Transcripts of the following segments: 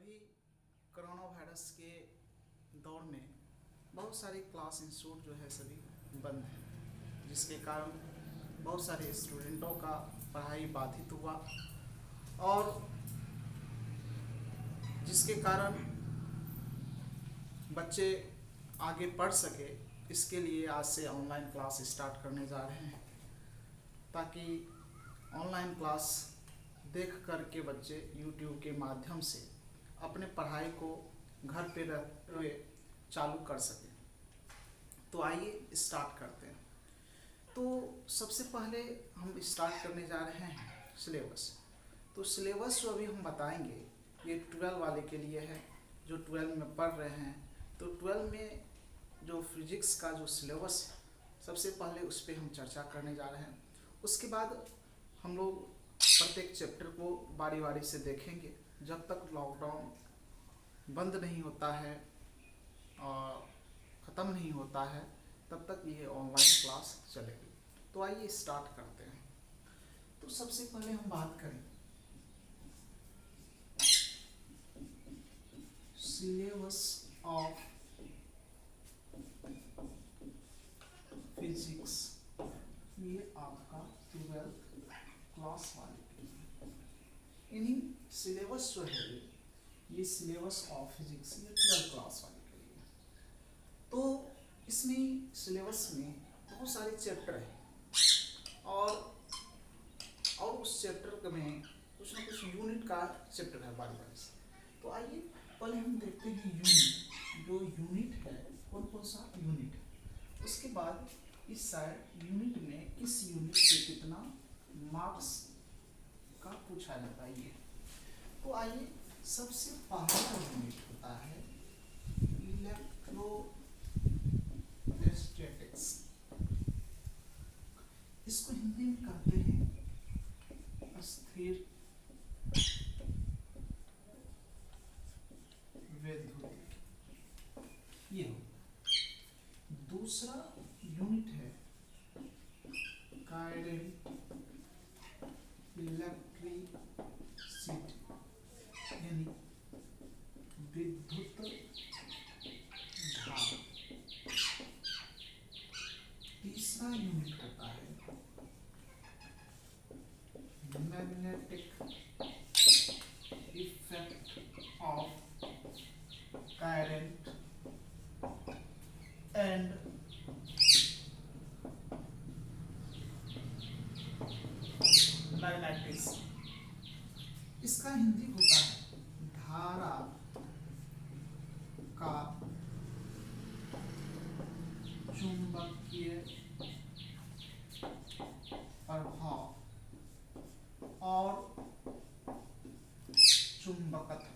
अभी corona virus के दौर में बहुत सारे क्लास इंस्टीट्यूट जो है सभी बंद हैं, जिसके कारण बहुत सारे स्टूडेंटों का पढ़ाई बाधित हुआ और जिसके कारण बच्चे आगे पढ़ सके। इसके लिए आज से ऑनलाइन क्लास स्टार्ट करने जा रहे हैं, ताकि ऑनलाइन क्लास देख कर के बच्चे यूट्यूब के माध्यम से अपने पढ़ाई को घर पे रहते हुए चालू कर सकें। तो आइए स्टार्ट करते हैं। तो सबसे पहले हम स्टार्ट करने जा रहे हैं सिलेबस। तो सिलेबस जो अभी हम बताएंगे ये 12 वाले के लिए है, जो 12 में पढ़ रहे हैं। तो 12 में जो फिजिक्स का जो सिलेबस है, सबसे पहले उस पर हम चर्चा करने जा रहे हैं। उसके बाद हम लोग प्रत्येक चैप्टर को बारी बारी से देखेंगे जब तक लॉकडाउन बंद नहीं होता है और ख़त्म नहीं होता है, तब तक ये ऑनलाइन क्लास चलेगी। तो आइए स्टार्ट करते हैं। तो सबसे पहले हम बात करें सिलेबस ऑफ फिजिक्स। ये आपका 12th क्लास वाले के लिए। इन्हीं सिलेबस जो है ये सिलेबस ऑफ फिजिक्स ये 12th क्लास वाले के लिए। तो इसमें सिलेबस में बहुत सारे चैप्टर हैं और उस चैप्टर में कुछ ना कुछ यूनिट का चैप्टर है बारी बारी से। तो आइए पहले हम देखते हैं यूनिट। जो यूनिट है कौन कौन सा यूनिट है, उसके बाद इस साइड यूनिट में किस यूनिट से कितना मार्क्स का पूछा जाता है ये। तो आइए सबसे पहला यूनिट होता है इलेक्ट्रोस्टैटिक्स। इसको हिंदी में कहते हैं स्थिर वैद्युतिक। ये दूसरा यूनिट है करंट इलेक्ट्रिसिटी, यानी विद्युत धारा। तीसरा यूनिट होता है magnetic effect of current and magnetism. इसका हिंदी होता है धारा का चुंबकीय प्रभाव और चुंबकत्व।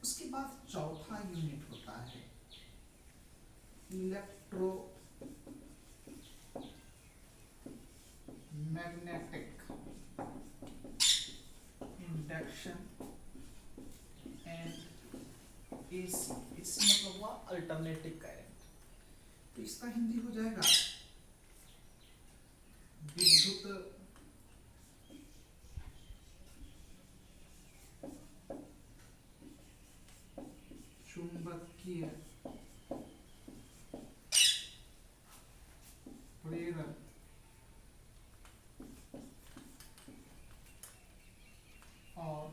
उसके बाद चौथा यूनिट होता है electro magnetic induction and AC. AC मतलब हुआ अल्टरनेटिव करंट। तो इसका हिंदी हो जाएगा विद्युत चुंबकीय प्रेरण और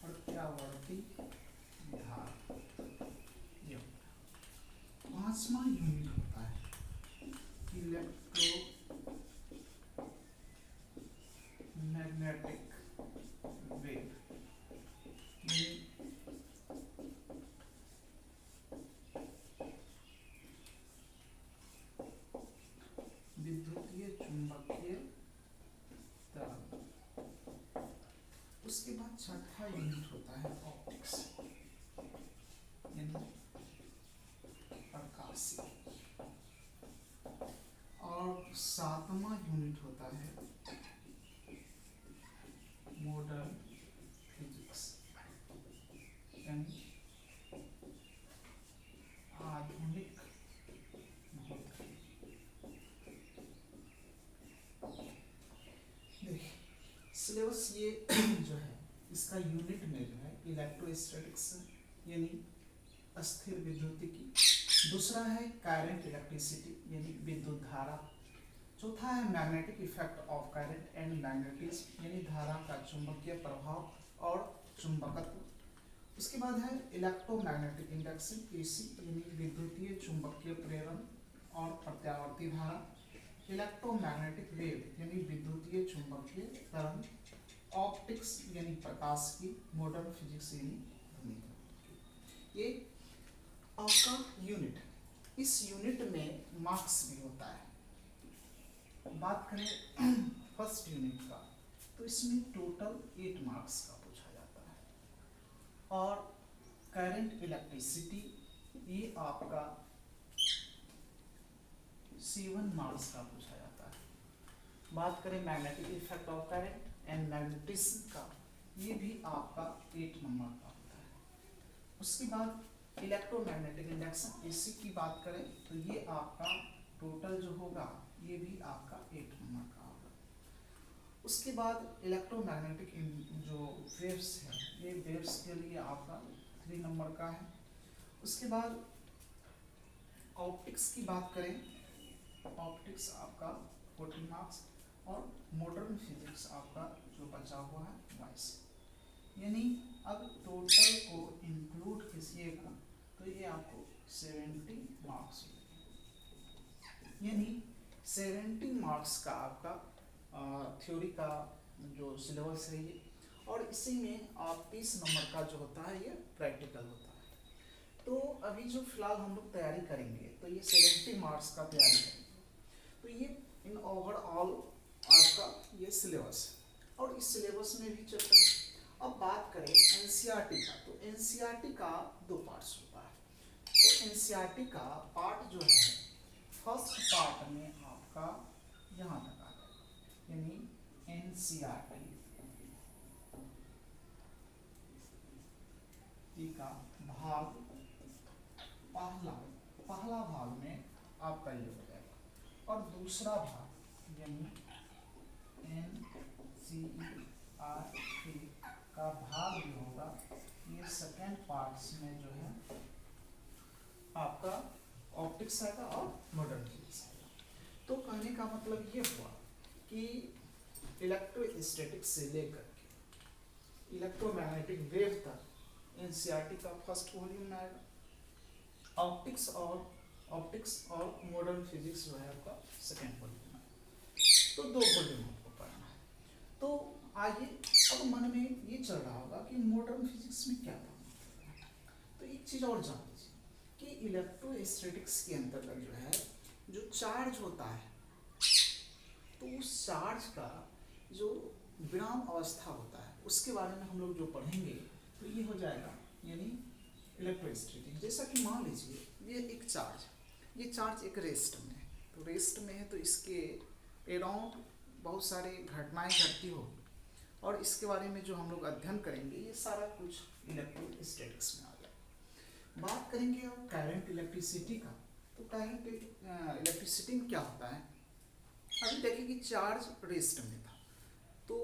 प्रत्यावर्ती धारा। पांचवा यूनिट होता है इलेक्ट्रो मैग्नेटिक वेव। विद्युतीय चुंबकीय तरंग। उसके बाद छठा यूनिट होता है ऑप्टिक्स, यानी प्रकाशीय। और सातवां यूनिट होता है मॉडर्न फिजिक्स, यानी आधुनिक भौतिकी। इलेक्ट्रोस्टैटिक्स यानी अस्थिर विद्युतिकी, दूसरा है करंट इलेक्ट्रिसिटी यानी विद्युत धारा, चौथा है magnetic effect of current and magnetism यानी धारा का चुंबकीय प्रभाव और चुंबकत्व, उसके बाद है इलेक्ट्रोमैग्नेटिक इंडक्शन एसी यानी विद्युतीय चुंबकीय प्रेरण और प्रत्यावर्ती धारा, इलेक्ट्रोमैग्नेटिक वेव यानी विद्युतीय चुंबकीय तरंग, ऑप्टिक्स यानी प्रकाश की, मॉडर्न फिजिक्स यानी ध्वनि। ये आपका यूनिट, इस यूनिट में मार्क्स भी होता है। बात करें फर्स्ट यूनिट का तो इसमें टोटल 8 मार्क्स का पूछा जाता है, और करंट इलेक्ट्रिसिटी ये आपका 7 मार्क्स का पूछा जाता है। बात करें magnetic effect of current and magnetism का, ये भी आपका 8 नंबर का होता है। उसके बाद इलेक्ट्रोमैग्नेटिक इंडक्शन एसी की बात करें तो ये आपका टोटल जो होगा ये भी आपका 8 नंबर का होगा। उसके बाद इलेक्ट्रोमैग्नेटिक जो वेव्स है ये वेव्स के लिए आपका 3 नंबर का है। उसके बाद ऑप्टिक्स की बात करें, ऑप्टिक्स आपका 14 मार्क्स, और मॉडर्न फिजिक्स आपका जो बचा हुआ है 22। यानी अब टोटल को इंक्लूड कीजिएगा तो ये आपको 70 मार्क्स, यानी 70 मार्क्स का आपका थ्योरी का जो सिलेबस है ये, और इसी में आप 30 नंबर का जो होता है ये प्रैक्टिकल होता है। तो अभी जो फिलहाल हम लोग तैयारी करेंगे तो ये 70 मार्क्स का तैयारी करेंगे, तो ये इन ओवरऑल आपका ये सिलेबस है, और इस सिलेबस में भी चैप्टर। अब बात करें एनसीईआरटी का, तो एनसीईआरटी का 2 पार्ट्स होता है। तो एनसीईआरटी का पार्ट जो है फर्स्ट पार्ट में आपका यहाँ तक आ जाएगा, यानी एनसीईआरटी का भाग पहला भाग में आपका ये हो जाएगा, और दूसरा भाग यानी एनसीईआरटी का भाग जो होगा ये सेकेंड पार्ट्स में जो है आपका ऑप्टिक्स आएगा और मॉडर्न फिजिक्स आएगा। तो कहने का मतलब ये हुआ कि इलेक्ट्रोस्टैटिक्स से लेकर के इलेक्ट्रोमैग्नेटिक वेव तक एनसीईआरटी का फर्स्ट वॉल्यूम में आएगा, ऑप्टिक्स और मॉडर्न फिजिक्स जो है आपका सेकेंड वॉल्यूम में। तो 2 वॉल्यूम आपको पढ़ना है। तो आइए, अब मन में ये चल रहा होगा कि मॉडर्न फिजिक्स में क्या पढ़ना है, तो एक चीज़ और जान लीजिए कि इलेक्ट्रोस्टैटिक्स के अंतर्गत जो है जो चार्ज होता है, तो उस चार्ज का जो विराम अवस्था होता है उसके बारे में हम लोग जो पढ़ेंगे तो ये हो जाएगा, यानी इलेक्ट्रोस्टैटिक्स। जैसा कि मान लीजिए ये एक चार्ज, ये चार्ज एक रेस्ट में है, तो रेस्ट में है तो इसके अराउंड बहुत सारे घटनाएं घटती होगी, और इसके बारे में जो हम लोग अध्ययन करेंगे ये सारा कुछ इलेक्ट्रोस्टैटिक्स में आ जाएगा। बात करेंगे अब करंट इलेक्ट्रिसिटी का, तो करंट इलेक्ट्रिसिटी में क्या होता है, अभी देखिए कि चार्ज रेस्ट में था, तो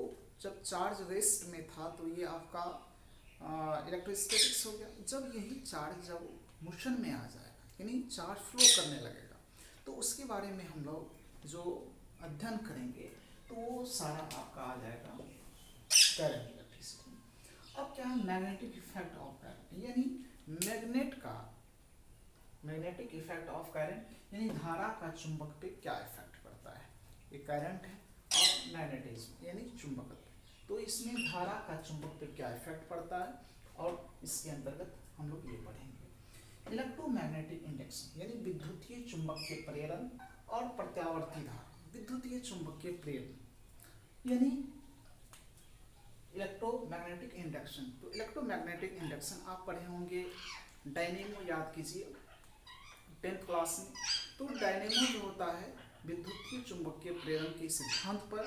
जब चार्ज रेस्ट में था तो ये आपका इलेक्ट्रोस्टैटिक्स हो गया। जब यही चार्ज जब मोशन में आ जाएगा, यानी चार्ज फ्लो करने लगेगा, तो उसके बारे में हम लोग जो अध्ययन करेंगे तो वो सारा आपका आ जाएगा करंट इलेक्ट्रिसिटी। अब क्या है मैग्नेटिक इफेक्ट ऑफ करंट, यानी मैग्नेटिक इफेक्ट ऑफ करंट, यानी धारा का चुंबक पे क्या इफेक्ट पड़ता है। ये करंट है और मैग्नेटिज्म यानी चुंबकत्व, तो इसमें धारा का चुंबक पे क्या इफेक्ट पड़ता है, और इसके अंतर्गत हम लोग ये पढ़ेंगे। इलेक्ट्रोमैग्नेटिक इंडक्शन यानी विद्युतीय चुंबकीय प्रेरण और प्रत्यावर्ती धारा, विद्युतीय चुंबकीय प्रेरण यानी इलेक्ट्रोमैग्नेटिक इंडक्शन। तो इलेक्ट्रोमैग्नेटिक इंडक्शन आप पढ़े होंगे, डायनेमो याद कीजिए 10th क्लास में। तो डायनेमो जो होता है विद्युतीय चुंबकीय प्रेरण के सिद्धांत पर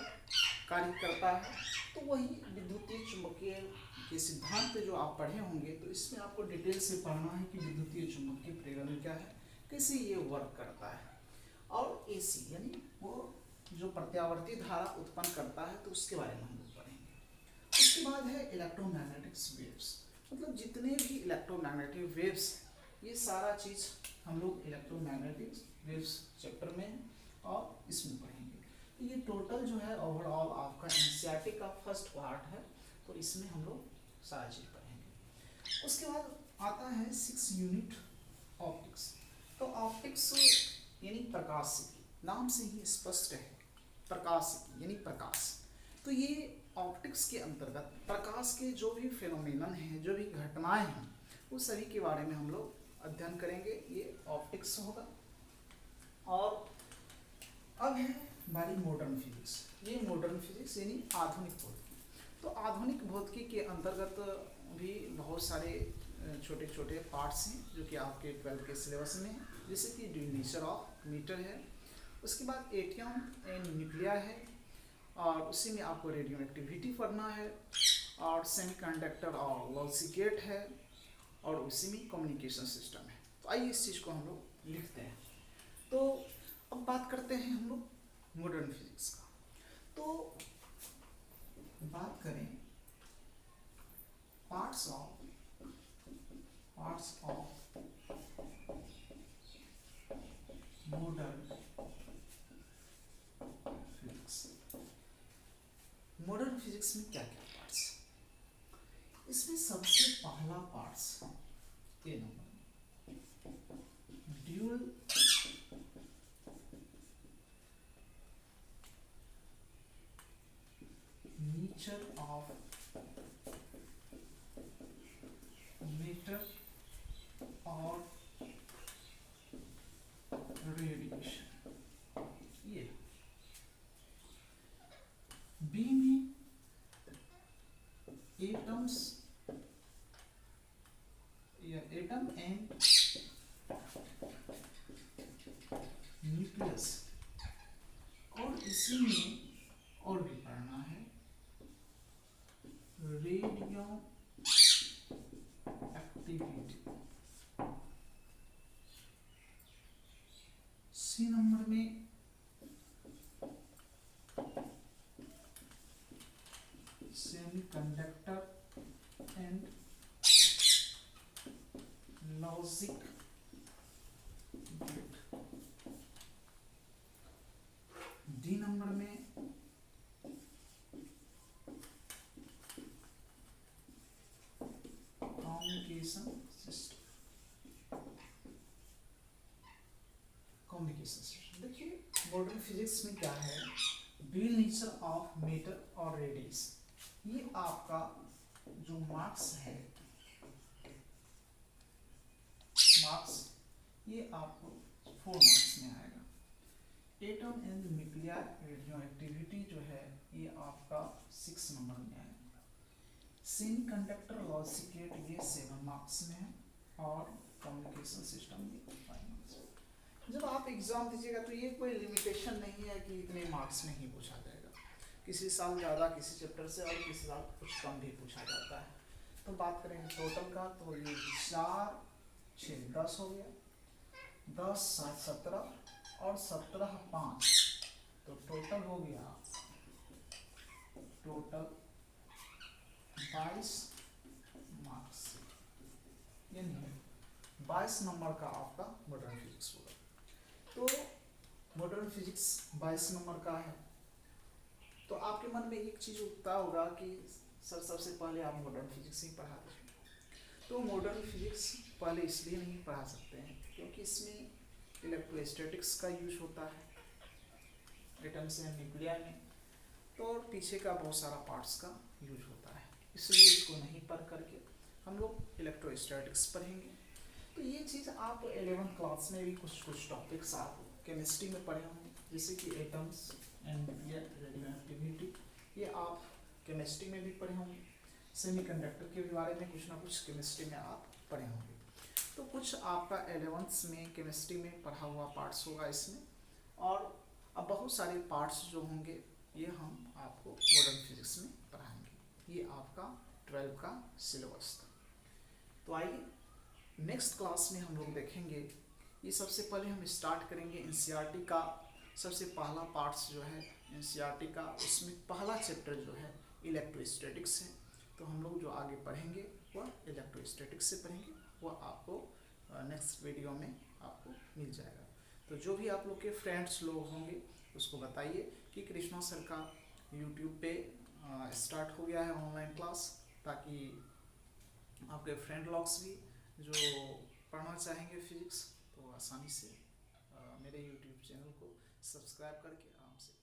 कार्य करता है, तो वही विद्युतीय चुंबकीय के सिद्धांत पे जो आप पढ़े होंगे तो इसमें आपको डिटेल से पढ़ना है कि विद्युतीय चुंबकीय प्रेरण क्या है, कैसे ये वर्क करता है। और एसी यानी वो जो प्रत्यावर्ती धारा उत्पन्न करता है, तो उसके बारे में हम लोग पढ़ेंगे। उसके बाद है इलेक्ट्रोमैग्नेटिक वेव्स, मतलब जितने भी इलेक्ट्रोमैग्नेटिक वेव्स, ये सारा चीज़ हम लोग इलेक्ट्रोमैग्नेटिक वेव्स चैप्टर में और इसमें पढ़ेंगे। तो ये टोटल जो है ओवरऑल आपका एनसीईआरटी का फर्स्ट पार्ट है, तो इसमें हम लोग सारा चीज़ पढ़ेंगे। उसके बाद आता है 6 यूनिट ऑप्टिक्स। तो ऑप्टिक्स यानी प्रकाश, नाम से ही स्पष्ट है, प्रकाश यानी प्रकाश। तो ये ऑप्टिक्स के अंतर्गत प्रकाश के जो भी फिनोमेनन हैं, जो भी घटनाएं हैं, उस सभी के बारे में हम लोग अध्ययन करेंगे। ये ऑप्टिक्स होगा। और अब है हमारी मॉडर्न फिजिक्स। ये मॉडर्न फिजिक्स यानी आधुनिक भौतिकी। तो आधुनिक भौतिकी के अंतर्गत भी बहुत सारे छोटे छोटे पार्ट्स हैं जो कि आपके 12th के सिलेबस में है, जैसे कि द नेचर ऑफ मीटर है, उसके बाद एटम एंड न्यूक्लियर है, और उसी में आपको रेडियो एक्टिविटी पढ़ना है, और सेमीकंडक्टर और लॉजिकेट है, और उसी में कम्युनिकेशन सिस्टम है। तो आइए इस चीज़ को हम लोग लिखते हैं। तो अब बात करते हैं हम लोग मॉडर्न फिजिक्स का। तो बात करें parts of modern physics. Modern physics में क्या क्या पार्ट्स? इसमें सबसे पहला parts A number, dual nature of matter और रेडिएशन। ये बी में एटम्स या एटम एंड न्यूक्लियस, और इसी में और भी पढ़ना है रेडियो एक्टिविटी। सी नंबर में semiconductor and logic gate. D number में कम्युनिकेशन सिस्टम। देखिए मॉडर्न फिजिक्स में क्या है, ड्यूअल नेचर ऑफ मैटर और रेडिएशन। ये आपका जो मार्क्स है, मार्क्स ये आपको 4 मार्क्स में आएगा। Atom and nuclear radio activity जो है ये आपका 6 नंबर में आएगा। सेमीकंडक्टर लॉजिकेट ये 7 मार्क्स में है, और कम्युनिकेशन सिस्टम ये 5 मार्क्स में। जब आप एग्जाम दीजिएगा तो ये कोई लिमिटेशन नहीं है कि इतने मार्क्स में ही पूछा जाएगा। किसी साल ज़्यादा किसी चैप्टर से, और किसी साल कुछ कम भी पूछा जाता है। तो बात करेंगे टोटल का, तो ये 4 6 10 हो गया, 10 7 17 और 17 5, तो टोटल हो गया टोटल 22 मार्क्स, यानी 22 नंबर का आपका मॉडर्न फिजिक्स होगा। तो मॉडर्न फिजिक्स 22 नंबर का है। तो आपके मन में एक चीज़ उठता होगा कि सर सबसे पहले आप मॉडर्न फिजिक्स ही पढ़ा दें। तो मॉडर्न फिजिक्स पहले इसलिए नहीं पढ़ा सकते हैं क्योंकि इसमें इलेक्ट्रोस्टैटिक्स का यूज होता है, एटम्स एंड न्यूक्लियर में, तो और पीछे का बहुत सारा पार्ट्स का यूज होता है, इसलिए इसको नहीं पढ़ करके हम लोग इलेक्ट्रोस्टैटिक्स पढ़ेंगे। तो ये चीज़ आप 11th क्लास में भी कुछ टॉपिक्स आप केमिस्ट्री में पढ़े होंगे, जैसे कि atoms and nuclear radio activity, ये आप केमिस्ट्री में भी पढ़े होंगे। सेमीकंडक्टर के बारे में कुछ ना कुछ केमिस्ट्री में आप पढ़े होंगे। तो कुछ आपका 11th में केमिस्ट्री में पढ़ा हुआ पार्ट्स होगा इसमें, और अब बहुत सारे पार्ट्स जो होंगे ये हम आपको मॉडर्न फिजिक्स में पढ़ाएंगे। ये आपका 12 का सिलेबस था। तो आइए नेक्स्ट क्लास में हम लोग देखेंगे। ये सबसे पहले हम स्टार्ट करेंगे एनसीईआरटी का सबसे पहला पार्ट्स जो है एनसीईआरटी का, उसमें पहला चैप्टर जो है इलेक्ट्रोस्टैटिक्स है। तो हम लोग जो आगे पढ़ेंगे वह इलेक्ट्रोस्टैटिक्स से पढ़ेंगे, वह आपको नेक्स्ट वीडियो में आपको मिल जाएगा। तो जो भी आप लोग के फ्रेंड्स लोग होंगे उसको बताइए कि कृष्णा सर का यूट्यूब पे स्टार्ट हो गया है ऑनलाइन क्लास, ताकि आपके फ्रेंड लॉग्स भी जो पढ़ना चाहेंगे फिजिक्स तो आसानी से मेरे यूट्यूब चैनल को सब्सक्राइब करके आराम से